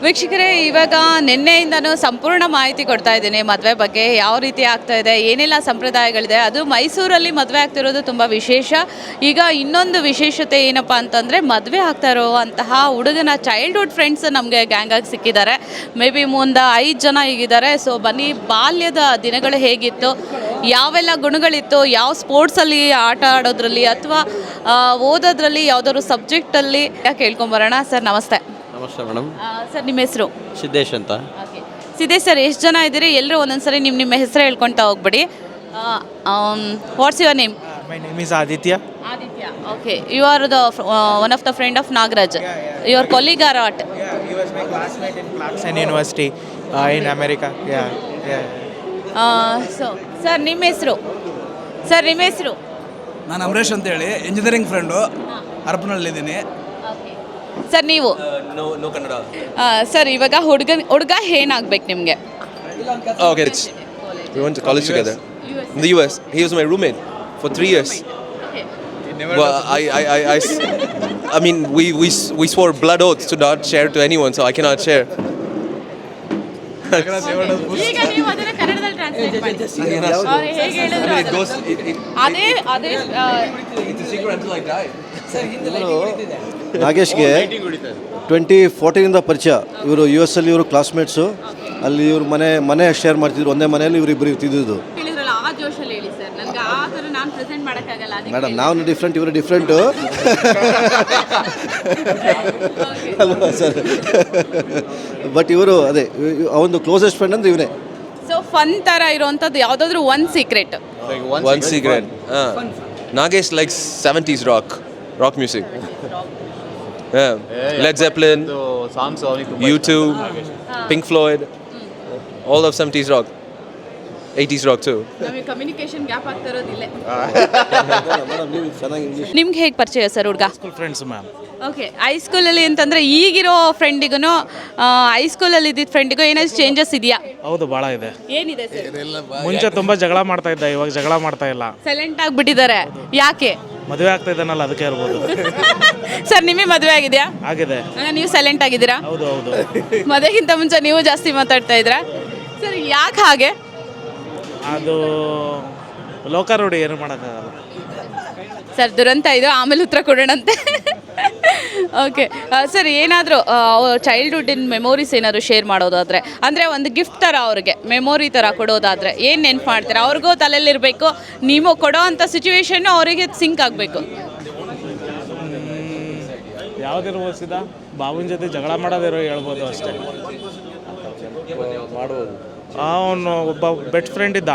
ವೀಕ್ಷಕರೇ, ಇವಾಗ ನಿನ್ನೆಯಿಂದನೂ ಸಂಪೂರ್ಣ ಮಾಹಿತಿ ಕೊಡ್ತಾ ಇದ್ದೀನಿ ಮದುವೆ ಬಗ್ಗೆ. ಯಾವ ರೀತಿ ಆಗ್ತಾ ಇದೆ, ಏನೆಲ್ಲ ಸಂಪ್ರದಾಯಗಳಿದೆ, ಅದು ಮೈಸೂರಲ್ಲಿ ಮದುವೆ ಆಗ್ತಿರೋದು ತುಂಬ ವಿಶೇಷ. ಈಗ ಇನ್ನೊಂದು ವಿಶೇಷತೆ ಏನಪ್ಪ ಅಂತಂದರೆ, ಮದುವೆ ಆಗ್ತಾ ಇರುವಂತಹ ಹುಡುಗನ ಚೈಲ್ಡ್ಹುಡ್ ಫ್ರೆಂಡ್ಸ್ ನಮಗೆ ಗ್ಯಾಂಗಾಗಿ ಸಿಕ್ಕಿದ್ದಾರೆ. ಮೇ ಬಿ ಮುಂದೆ 5 ಜನ ಹೀಗಿದ್ದಾರೆ. ಸೊ ಬನ್ನಿ, ಬಾಲ್ಯದ ದಿನಗಳು ಹೇಗಿತ್ತು, ಯಾವೆಲ್ಲ ಗುಣಗಳಿತ್ತು, ಯಾವ ಸ್ಪೋರ್ಟ್ಸಲ್ಲಿ ಆಟ ಆಡೋದ್ರಲ್ಲಿ ಅಥವಾ ಓದೋದ್ರಲ್ಲಿ ಯಾವುದಾದ್ರು ಸಬ್ಜೆಕ್ಟಲ್ಲಿ ಕೇಳ್ಕೊಂಬರೋಣ. ಸರ್ ನಮಸ್ತೆ. ನಮಸ್ತೆ ಮೇಡಮ್. ಸರ್ ನಿಮ್ಮ ಹೆಸರು? ಸಿದ್ದೇಶ್ ಅಂತ. ಓಕೆ ಸಿದ್ದೇಶ್ ಸರ್, ಎಷ್ಟು ಜನ ಇದ್ದೀರಿ? ಎಲ್ಲರೂ ಒಂದೊಂದ್ಸರಿ ನಿಮ್ಮ ಹೆಸರು ಹೇಳ್ಕೊಳ್ತಾ ಹೋಗ್ಬಿಡಿ. What's your name? My name is Aditya. Aditya. Okay. You are the one of the friend of Nagraj. Your colleague or what? Yeah, he was my classmate in Clarkson University in America. Yeah. So, sir ನಿಮ್ಮ ಹೆಸರು? Sir ನಿಮ್ಮ ಹೆಸರು? ನಾನು ಅಮರೇಶ್ ಅಂತೇಳಿ engineering friend, ಹರಪನಹಳ್ಳಿದ್ದೀನಿ. Sir ನೀವು? No Kannada. Sir ಇವಾಗ ಹುಡುಗ ಏನಾಗ್ಬೇಕು ನಿಮಗೆ? Okay, we went to college together in the US. He was my roommate for 3 years. Well, I mean, we swore blood oaths to not share to anyone, so I cannot share. ಈಗ ನೀವು ಅದನ್ನ ಕನ್ನಡದಲ್ಲಿ translate ಮಾಡಿ. ಅವ್ರು ಹೇಗೆ ಹೇಳಿದ್ರು ಅದೇ It's a secret until I die. ನಾಗೇಶ್ಗೆ 2014 ಪರಿಚಯ. ಇವರು US ಅಲ್ಲಿ ಇವರು ಕ್ಲಾಸ್ಮೇಟ್ಸು. ಅಲ್ಲಿ ಇವರು ಮನೆ ಶೇರ್ ಮಾಡ್ತಿದ್ರು, ಒಂದೇ ಮನೆಯಲ್ಲಿ ಇವರಿಬ್ಬರು ಇರ್ತಿದ್ದು. ಹೇಳಿದ್ರಲ್ಲ, ಆ ಜೋಶಲ್ಲಿ ಹೇಳಿ ಸರ್. ನನಗೆ ಆ ಥರ ನಾನು ಪ್ರೆಸೆಂಟ್ ಮಾಡೋಕ್ಕಾಗಲ್ಲ. ಮೇಡಮ್, ನಾವು ಡಿಫ್ರೆಂಟ್, ಇವರು ಡಿಫ್ರೆಂಟು ಅಲ್ವಾ ಸರ್? ಬಟ್ ಇವರು ಅದೇ ಅವನು ಕ್ಲೋಸೆಸ್ಟ್ ಫ್ರೆಂಡ್ ಅಂದ್ರೆ ಇವನೇ. ಸೊ ಫನ್ ಥರ ಇರೋವಂಥದ್ದು ಯಾವುದಾದ್ರೂ ಒಂದು secret? One secret. Nagesh likes 70s rock music. Yeah. Led Zeppelin, songs U2, Pink Floyd, all of 70s rock. 80s rock too. ನಮಗೆ ಕಮ್ಯುನಿಕೇಶನ್ ಗ್ಯಾಪ್ ಆಗ್ತಾ ಇರೋದಿಲ್ಲ. ಮೇಡಮ್, ನೀವು ಚೆನ್ನಾಗಿ ಇಂಗ್ಲೀಷ್. ನಿಮ್ಗೆ ಹೇಗೆ ಪರಿಚಯ ಸರ್ ಹುಡುಗ? School friends, ma'am. ಓಕೆ, ಹೈಸ್ಕೂಲಲ್ಲಿ ಅಂತಂದರೆ ಈಗಿರೋ ಫ್ರೆಂಡಿಗೂ ಹೈಸ್ಕೂಲಲ್ಲಿ ಇದ್ದಿದ್ದ ಫ್ರೆಂಡಿಗೂ ಏನಾದ್ರು ಚೇಂಜಸ್ ಇದೆಯಾ? ಹೌದು, ಭಾಳ ಇದೆ. ಏನಿದೆ ಸರ್? ಮುಂಚೆ ತುಂಬ ಜಗಳ ಮಾಡ್ತಾ ಇದ್ದ, ಇವಾಗ ಜಗಳ ಮಾಡ್ತಾ ಇಲ್ಲ. ಸೈಲೆಂಟ್ ಆಗಿಬಿಟ್ಟಿದ್ದಾರೆ. ಯಾಕೆ? ಮದುವೆ ಆಗ್ತಾ ಇದ್ದಾನಲ್ಲ, ಅದಕ್ಕೆ ಇರ್ಬೋದು. ಸರ್ ನಿಮಗೆ ಮದುವೆ ಆಗಿದೆಯಾ? ಆಗಿದೆ. ನೀವು ಸೈಲೆಂಟ್ ಆಗಿದ್ದೀರಾ? ಹೌದು. ಮದುವೆಗಿಂತ ಮುಂಚೆ ನೀವು ಜಾಸ್ತಿ ಮಾತಾಡ್ತಾ ಇದ್ದೀರಾ. ಸರ್ ಯಾಕೆ ಹಾಗೆ? ಅದು ಲೋಕಾರೂಢಿ, ಏನು ಮಾಡೋಕ್ಕಾಗಲ್ಲ. ಸರ್ ದುರಂತ ಇದು, ಆಮೇಲೆ ಉತ್ತರ ಕೊಡೋಣಂತೆ. ಓಕೆ ಸರ್, ಏನಾದರೂ ಚೈಲ್ಡ್ಹುಡ್ಡಿನ ಮೆಮೊರೀಸ್ ಏನಾದರೂ ಶೇರ್ ಮಾಡೋದಾದರೆ, ಅಂದರೆ ಒಂದು ಗಿಫ್ಟ್ ಥರ ಅವ್ರಿಗೆ ಮೆಮೊರಿ ಥರ ಕೊಡೋದಾದರೆ ಏನು ನೆನ್ಪು ಮಾಡ್ತೀರಾ? ಅವ್ರಿಗೂ ತಲೆಯಲ್ಲಿರಬೇಕು, ನೀವು ಕೊಡೋ ಅಂಥ ಸಿಚುವೇಶನ್ನು ಅವರಿಗೆ ಸಿಂಕ್ ಆಗಬೇಕು. ಯಾವುದಿರ್ಬೋದು, ಸೀದಾ ಬಾಬುನ ಜೊತೆ ಜಗಳ ಮಾಡೋದಿರೋ ಹೇಳ್ಬೋದು ಅಷ್ಟೇ. ಮಾಡ್ಬೋದು. ಅವನು ಒಬ್ಬ ಬೆಸ್ಟ್ ಫ್ರೆಂಡ್ ಇದ್ದ,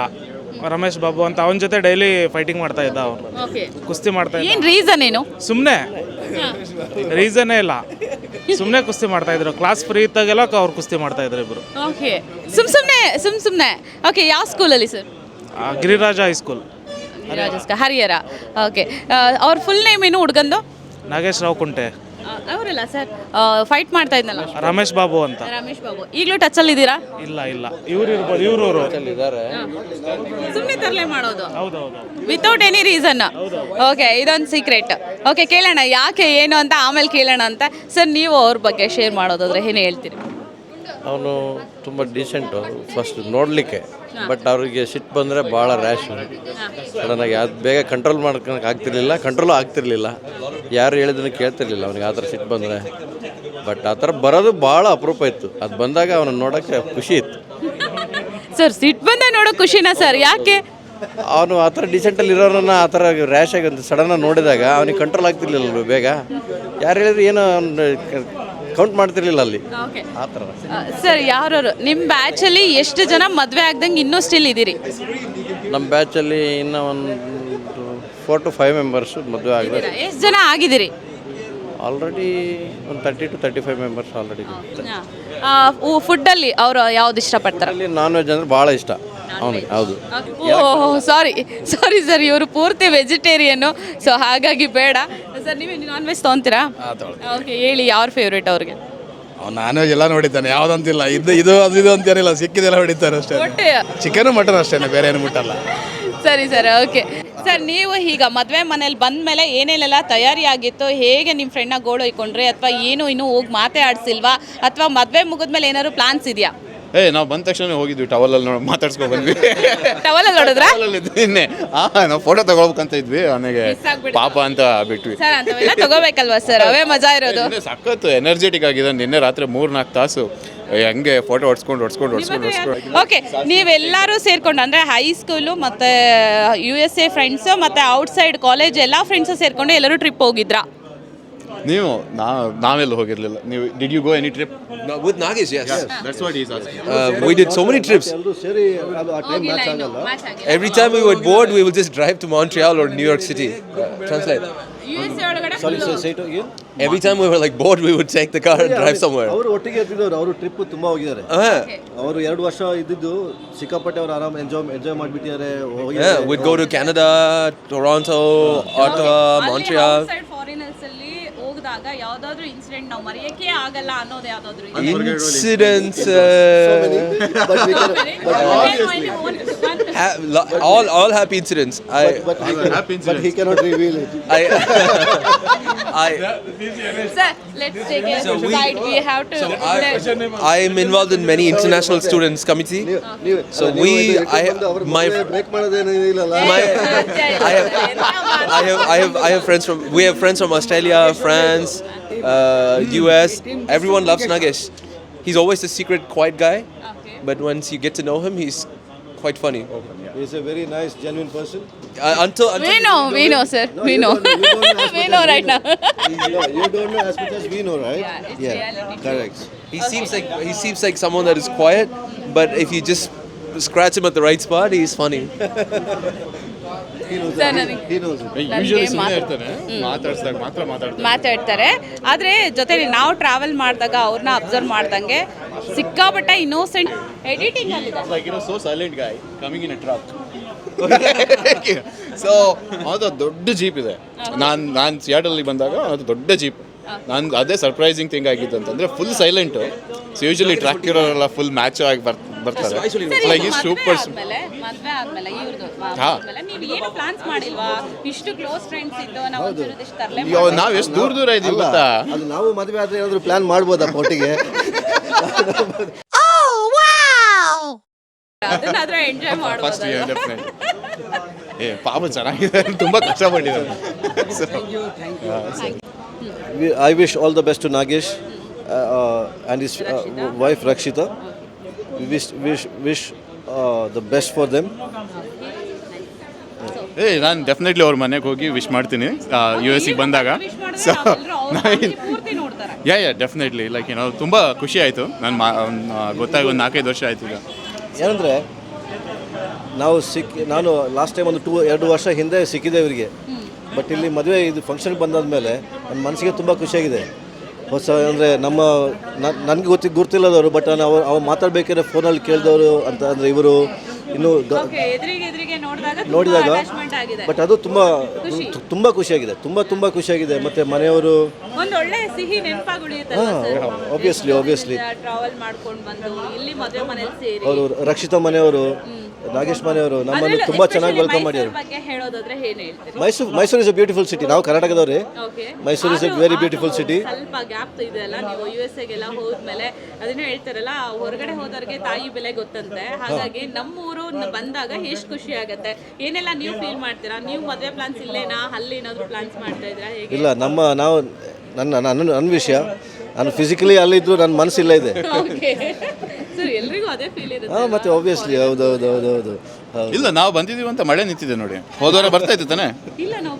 ರಮೇಶ್ ಬಾಬು ಅಂತ. ಅವನ ಜೊತೆ ಡೈಲಿ ಫೈಟಿಂಗ್ ಮಾಡ್ತಾ ಇದ್ದ, ಅವನು ಓಕೆ. ಕುಸ್ತಿ ಮಾಡ್ತಾ ಇದ್ದ. ಏನು ರೀಸನ್ ಏನು? ಸುಮ್ಮನೆ ರೀಸನ್ನೇ ಇಲ್ಲ, ಸುಮ್ಮನೆ ಕುಸ್ತಿ ಮಾಡ್ತಾ ಇದ್ರು. ಕ್ಲಾಸ್ ಫ್ರೀ ಇದ್ದಾಗೆಲ್ಲ ಅವ್ರು ಕುಸ್ತಿ ಮಾಡ್ತಾ ಇದ್ರು ಇಬ್ರು. ಓಕೆ, ಸುಮ್ಮನೆ. ಓಕೆ, ಯಾವ ಸ್ಕೂಲಲ್ಲಿ sir? Giriraja high school, Harihara. Okay, ಅವ್ರ ಫುಲ್ ನೇಮ್ ಏನು ಹುಡುಗಂದು? ನಾಗೇಶ್ ರಾವ್ ಕುಂಟೆ. ಅವರಲ್ಲ ಸರ್, ಫೈಟ್ ಮಾಡ್ತಾ ಇದ್ನಲ್ಲ, ರಮೇಶ್ ಬಾಬು ಅಂತ. ರಮೇಶ್ ಬಾಬು. ಈಗಲೂ ಟಚಲ್ಲಿ ಇದ್ದೀರಾ? ಇಲ್ಲ, ಇವ್ರು ಇರ್ಬೋದು, ಇವ್ರವರು ಸುಮ್ಮನೆ ತರಲೆ ಮಾಡೋದು ಹೌದೌದು, ವಿತೌಟ್ ಎನಿ ರೀಸನ್. ಓಕೆ, ಇದೊಂದು ಸೀಕ್ರೆಟ್. ಓಕೆ, ಕೇಳೋಣ ಯಾಕೆ ಏನು ಅಂತ, ಆಮೇಲೆ ಕೇಳೋಣ ಅಂತ. ಸರ್ ನೀವು ಅವ್ರ ಬಗ್ಗೆ ಶೇರ್ ಮಾಡೋದಾದ್ರೆ ಏನು ಹೇಳ್ತೀರಿ? ಅವನು ತುಂಬ ಡೀಸೆಂಟು ಫಸ್ಟ್ ನೋಡಲಿಕ್ಕೆ. ಬಟ್ ಅವ್ರಿಗೆ ಸಿಟ್ಟು ಬಂದರೆ ಭಾಳ ರ್ಯಾಶ್. ಸಡನ್ನಾಗಿ ಅದು ಬೇಗ ಕಂಟ್ರೋಲ್ ಮಾಡ್ಕೊಳಕ್ಕೆ ಆಗ್ತಿರ್ಲಿಲ್ಲ. ಯಾರು ಹೇಳಿದ್ದನ್ನು ಕೇಳ್ತಿರ್ಲಿಲ್ಲ ಅವನಿಗೆ. ಆ ಥರ ಸಿಟ್ಟು ಬಂದರೆ, ಬಟ್ ಆ ಥರ ಬರೋದು ಭಾಳ ಅಪರೂಪ ಇತ್ತು. ಅದು ಬಂದಾಗ ಅವನು ನೋಡೋಕ್ಕೆ ಖುಷಿ ಇತ್ತು. ಸರ್ ಸಿಟ್ಟು ಬಂದ ನೋಡೋ ಖುಷಿನಾ ಸರ್? ಯಾಕೆ? ಅವನು ಆ ಥರ ಡೀಸೆಂಟಲ್ಲಿ ಇರೋರನ್ನ ಆ ಥರ ರ್ಯಾಶ್ ಆಗಿ ಒಂದು ಸಡನ್ನಾಗಿ ನೋಡಿದಾಗ ಅವನಿಗೆ ಕಂಟ್ರೋಲ್ ಆಗ್ತಿರ್ಲಿಲ್ಲ ಬೇಗ. ಯಾರು ಹೇಳಿದ್ರು ಏನೋ ಕೌಂಟ್ ಮಾಡ್ತಿರ್ಲಿಲ್ಲ ಅಲ್ಲಿ, ಆ ಥರ. ಸರ್ ಯಾರು ನಿಮ್ಮ ಬ್ಯಾಚಲ್ಲಿ ಎಷ್ಟು ಜನ ಮದುವೆ ಆಗ್ದಂಗೆ ಇನ್ನೂ ಸ್ಟಿಲ್ ಇದ್ದೀರಿ? ನಮ್ಮ ಬ್ಯಾಚಲ್ಲಿ ಇನ್ನೂ ಒಂದು 4 to 5 ಮೆಂಬರ್ಸು ಮದುವೆ ಆಗಿದೆ. ಎಷ್ಟು ಜನ ಆಗಿದ್ದೀರಿ? ಆಲ್ರೆಡಿ ಒಂದು 30 to 35 ಮೆಂಬರ್ಸ್ ಆಲ್ರೆಡಿ. ಫುಡ್ಡಲ್ಲಿ ಅವರು ಯಾವ್ದು ಇಷ್ಟಪಡ್ತಾರೆ? ಅಲ್ಲಿ ನಾನ್ ವೆಜ್ ಅಂದರೆ ಭಾಳ ಇಷ್ಟ ಅವನಿಗೆ. ಹೌದು. ಸಾರಿ ಸರ್, ಇವರು ಪೂರ್ತಿ ವೆಜಿಟೇರಿಯನ್ನು, ಸೊ ಹಾಗಾಗಿ ಬೇಡ. ಸರ್ ನೀವು ನಾನ್ ವೆಜ್ ತೊಗೊಂತೀರಾ? ಓಕೆ, ಹೇಳಿ ಯಾರು ಫೇವ್ರೇಟ್ ಅವ್ರಿಗೆ? ಅವ್ನು ನಾನ್ ವೆಜ್ ಎಲ್ಲ ನೋಡಿದ್ದಾನೆ, ಯಾವುದಂತಿಲ್ಲ. ಇದು ಅಂತೇನಿಲ್ಲ, ಸಿಕ್ಕಿದೆಲ್ಲ ಹೊಡಿತಾರೆ ಅಷ್ಟೇ. ಚಿಕನ್ ಮಟನ್ ಅಷ್ಟೇ, ಬೇರೆ ಏನು ಮುಟ್ಟಲ್ಲ. ಸರಿ ಸರ್, ಓಕೆ ಸರ್ ನೀವು ಈಗ ಮದುವೆ ಮನೇಲಿ ಬಂದ ಮೇಲೆ ಏನೇನೆಲ್ಲ ತಯಾರಿ ಆಗಿತ್ತು, ಹೇಗೆ ನಿಮ್ಮ ಫ್ರೆಂಡ್ನ ಗೋಳು ಹೊಯ್ಕೊಂಡ್ರಿ, ಅಥವಾ ಏನು ಇನ್ನೂ ಹೋಗಿ ಮಾತೇ ಆಡಿಸಿಲ್ವಾ, ಅಥವಾ ಮದುವೆ ಮುಗಿದ್ಮೇಲೆ ಏನಾದ್ರು ಪ್ಲಾನ್ಸ್ ಇದೆಯಾ? ನಾವು ಬಂದ ತಕ್ಷಣ ಹೋಗಿದ್ವಿ, ಟವಲಲ್ಲಿ ನೋಡಿ ಮಾತಾಡ್ಸ್ಕೊ ಬಂದ್ವಿ. ಟವಲಲ್ಲಿ ನೋಡಿದ್ರಾ? ನಿನ್ನೆ ನಾವು ಫೋಟೋ ತಗೊಳ್ಬೇಕಂತ ಇದ್ವಿ, ನನಗೆ ಪಾಪ ಅಂತ ಬಿಟ್ವಿ. ಸರ್ ಅಂಥವೆಲ್ಲ ತಗೋಬೇಕಲ್ವಾ ಸರ್, ಅವೇ ಮಜಾ ಇರೋದು. ನಿನ್ನೆ ಸಖತ್ತು ಎನರ್ಜೆಟಿಕ್ ಆಗಿದೆ. ನಿನ್ನೆ ರಾತ್ರಿ 3-4 ತಾಸು ಹಂಗೆ ಫೋಟೋ ಹೊಡ್ಸ್ಕೊಂಡು ಓಕೆ, ನೀವೆಲ್ಲರೂ ಸೇರ್ಕೊಂಡು ಅಂದರೆ ಹೈಸ್ಕೂಲು ಮತ್ತು USA ಫ್ರೆಂಡ್ಸು ಮತ್ತು ಔಟ್ಸೈಡ್ ಕಾಲೇಜ್ ಎಲ್ಲ ಫ್ರೆಂಡ್ಸು ಸೇರ್ಕೊಂಡು ಎಲ್ಲರೂ ಟ್ರಿಪ್ ಹೋಗಿದ್ರಾ? ನೀವು ನಾವೆಲ್ಲ ಹೋಗಿರ್ಲಿಲ್ಲ. ನೀವು did you go any trip? No, with Nagesh, yes. That's what he's asking. We did so many trips. ಎಲ್ಲರೂ ಸೇರಿ ಆ ಟೈಮ್ ಮ್ಯಾಚ್ ಆಗಲ್ಲ. Every time we were bored, we would just drive to Montreal or New York City. Translate. USA ಒಳಗಡೆ ಸಾರಿ say it again. Every time we were like bored, we would take the car and drive somewhere. ಅವರು ಒಟ್ಟಿಗೆ ಇರ್ತಿದ್ದವರು, ಅವರು trip ತುಂಬಾ ಹೋಗಿದ್ದಾರೆ. ಅವರು 2 ವರ್ಷ ಇದ್ದಿದ್ದು ಸಿಕ್ಕಾಪಟ್ಟೆ ಅವ್ರು ಆರಾಮ್ ಎಂಜಾಯ್ ಮಾಡಿಬಿಟ್ಟಿದ್ದಾರೆ. Yeah, we'd go to Canada, Toronto, Ottawa, Montreal. Outside foreigners ಅಲ್ಲಿ ಹೋಗಿದಾಗ ಯಾವ್ದಾದ್ರು ಇನ್ಸಿಡೆಂಟ್ ನಾವು ಮರೆಯಕ್ಕೆ ಆಗಲ್ಲ ಅನ್ನೋದು ಯಾವ್ದಾದ್ರು Incidents. But we can, All happy incidents. but he cannot reveal it. Sir, let's take a side. We have to. I am involved in many international students committee. So my break ಮಾಡೋದೇನಿಲ್ಲ. I have friends from, we have friends from Australia, France, US. Everyone loves Nagesh. He's always a secret, quiet guy, but once you get to know him, he's quite funny. He's a very nice, genuine person. Until We know, sir. We know. We know right now. You don't know as much as we know, right? Yeah, it's reality. Correct. he seems like someone that is quiet, but if you just scratch him at the right spot, he's funny. He knows Sir, it. He knows it. Usually ಸುಮ್ಮನೆ ಇರ್ತಾನೆ, ಮಾತಾಡ್ಸಿದಾಗ ಮಾತ್ರ ಮಾತಾಡ್ತಾರೆ. ಆದರೆ ಜೊತೆಲಿ ನಾವು travel ಮಾಡಿದಾಗ ಅವ್ರನ್ನ observe ಮಾಡ್ದಂಗೆ ಸಿಕ್ಕಾಪಟ್ಟೆ ಇನ್ನೋಸೆಂಟ್ ಎಡಿಟಿಂಗ್ ಅಲ್ಲಿದೆ. like so silent guy coming in a truck. So ಅದು ದೊಡ್ಡ ಜೀಪ್ ಇದೆ. ನಾನು ಸಿಯಾಟಲ್ಲಿ ಬಂದಾಗ ಅದು ದೊಡ್ಡ ಜೀಪ್. ನಾನು ಅದೇ ಸರ್ಪ್ರೈಸಿಂಗ್ ಥಿಂಗ್ ಆಗಿತ್ತು ಅಂತಂದರೆ full silent. So usually track ಇರೋರೆಲ್ಲ ಫುಲ್ ಮ್ಯಾಚ್ ಆಗಿ ಬರ್ತಾರೆ. Like is super. ಮದುವೆ ಆದ್ಮೇಲೆ ಇವ್ರದ್ದು ನೀವು ಏನು ಪ್ಲಾನ್ಸ್ ಮಾಡಿಲ್ವಾ? ಇಷ್ಟು ಕ್ಲೋಸ್ ಫ್ರೆಂಡ್ಸ್ ಇದ್ದು ನಾವು ಇಷ್ಟು ತರಲೆ ನಾವು ಎಷ್ಟು ದೂರ ಇದೀವಿ ಗೊತ್ತಾ? ಅದು ನಾವು ಮದುವೆ ಆದ್ರೆ ಏನಾದ್ರು ಪ್ಲಾನ್ ಮಾಡ್ಬೋದಾ ಒಟ್ಟಿಗೆ? ಅದನ್ನಾದ್ರೆ ಎಂಜಾಯ್ ಫಸ್ಟ್ ಮಾಡ್ಬೋದು. ಡೆಫಿನೆಟ್. ಪಾಪ ಚೆನ್ನಾಗಿದೆ, ತುಂಬ ಕಷ್ಟಪಟ್ಟಿದ್ದಾರೆ. I wish all the best to Nagesh and his wife Rakshita. We wish the best for them. ನಾನು ಡೆಫಿನೆಟ್ಲಿ ಅವ್ರ ಮನೆಗೆ ಹೋಗಿ ವಿಶ್ ಮಾಡ್ತೀನಿ US ಗೆ ಬಂದಾಗ. ಸೊ ಯಾ ಡೆಫಿನೆಟ್ಲಿ ಲೈಕ್ ತುಂಬ ಖುಷಿ ಆಯಿತು. ಗೊತ್ತಾಗಿ ಒಂದು 4-5 ವರ್ಷ ಆಯ್ತು ಈಗ. ಏನಂದರೆ ನಾನು ಲಾಸ್ಟ್ ಟೈಮ್ ಒಂದು 2 ವರ್ಷ ಹಿಂದೆ ಸಿಕ್ಕಿದೆ ಇವರಿಗೆ. ಬಟ್ ಇಲ್ಲಿ ಮದುವೆ ಇದು ಫಂಕ್ಷನ್ಗೆ ಬಂದಾದಮೇಲೆ ನನ್ನ ಮನಸ್ಸಿಗೆ ತುಂಬ ಖುಷಿಯಾಗಿದೆ. ಹೊಸ ಅಂದರೆ ನನಗೆ ಗುರ್ತಿಲ್ಲದವರು, ಬಟ್ ಅವ್ರು ಮಾತಾಡಬೇಕಾದ್ರೆ ಫೋನಲ್ಲಿ ಕೇಳಿದವರು ಅಂತ ಅಂದರೆ ಇವರು ಇನ್ನೂ ನೋಡಿದಾಗ ಬಟ್ ಅದು ತುಂಬ ಖುಷಿಯಾಗಿದೆ. ತುಂಬ ಖುಷಿಯಾಗಿದೆ. ಮತ್ತು ಮನೆಯವರು ಒಂದೊಳ್ಳೆ ಸಿಹಿ ನೆನಪಾಗುಳಿಯುತ್ತಲ್ಲ. ಆಬ್ವಿಯಸ್ಲಿ ಟ್ರಾವೆಲ್ ಮಾಡ್ಕೊಂಡು ಬಂದು ಇಲ್ಲಿ ಮದುವೆ ಮನೇಲಿ ಸೇರಿ ಅವರು ರಕ್ಷಿತಾ ಮನೆಯವರು, ನಾಗೇಶ್ ಮನೆಯವರು ನಮ್ಮನ್ನು ತುಂಬ ಚೆನ್ನಾಗಿ ವೆಲ್ಕಮ್ ಮಾಡ್ಯಾರು. ಬಗ್ಗೆ ಹೇಳೋದಾದ್ರೆ ಏನು ಹೇಳ್ತೀರಿ? Mysuru is a beautiful city. ನಾವು ಕರ್ನಾಟಕದವ್ರೆ. Mysuru is a very beautiful city. ಸ್ವಲ್ಪ ಗ್ಯಾಪ್ ಇದೆಯಲ್ಲ, ನೀವು USA ಗೆಲ್ಲ ಹೋದ್ಮೇಲೆ ಅದನ್ನ ಹೇಳ್ತಾರಲ್ಲ, ಹೊರಗಡೆ ಹೋದವ್ರಿಗೆ ತಾಯಿ ಬೆಲೆ ಗೊತ್ತಂತೆ. ಹಾಗಾಗಿ ನಮ್ಮೂರು ಬಂದಾಗ ಎಷ್ಟು ಖುಷಿ ಆಗತ್ತೆ. ಏನೆಲ್ಲ ನೀವು ಫೀಲ್ ಮಾಡ್ತೀರಾ? ನೀವು ಮದುವೆ ಪ್ಲಾನ್ಸ್ ಇಲ್ಲೇನಾ, ಅಲ್ಲಿ ಏನಾದ್ರು ಪ್ಲಾನ್ಸ್ ಮಾಡ್ತಾ ಇದ್ರಾ, ಹೇಗೆ? ಇಲ್ಲ, ನನ್ನ ವಿಷಯ, ನಾನು ಫಿಸಿಕಲಿ ಅಲ್ಲಿದ್ರು ನನ್ನ ಮನಸ್ಸಿಲ್ಲ ಇದೆ. ಸರ್ ಎಲ್ರಿಗೂ ಅದೇ ಫೀಲ್ ಇರುತ್ತೆ. ಹಾಂ, ಮತ್ತೆ ಆಬ್ವಿಯಸ್ಲಿ ಹೌದು. ಇಲ್ಲ, ನಾವು ಬಂದಿದ್ದೀವಿ ಅಂತ ಮಳೆ ನಿಂತಿದೆ ನೋಡಿ. ಹೋದವಾರ ಬರ್ತಾ ಇತ್ತು ತಾನೆ? ಇಲ್ಲ, ನಾವು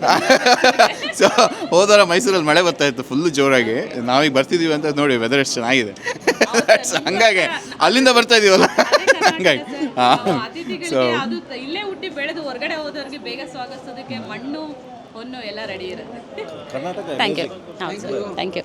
ಸೊ ಹೋದವಾರ ಮೈಸೂರಲ್ಲಿ ಮಳೆ ಬರ್ತಾ ಇತ್ತು ಫುಲ್ಲು ಜೋರಾಗಿ. ನಾವೀಗ ಬರ್ತಿದ್ದೀವಿ ಅಂತ ನೋಡಿ ವೆದರ್ ಎಷ್ಟು ಚೆನ್ನಾಗಿದೆ. ಹಂಗಾಗಿ ಅಲ್ಲಿಂದ ಬರ್ತಾ ಇದೀವಲ್ಲ, ಹಂಗಾಗಿ ಅತಿಥಿಗಳಿಗೆ ಅದು ಇಲ್ಲೇ ಹುಟ್ಟಿ ಬೆಳೆದು ಹೊರಗಡೆ ಹೋದವ್ರಿಗೆ ಬೇಗ ಸ್ವಾಗತಿಸೋದಕ್ಕೆ ಮಣ್ಣು ಹೊನ್ನು ಎಲ್ಲ ರೆಡಿ ಇರುತ್ತೆ. ಕರ್ನಾಟಕ. Thank you.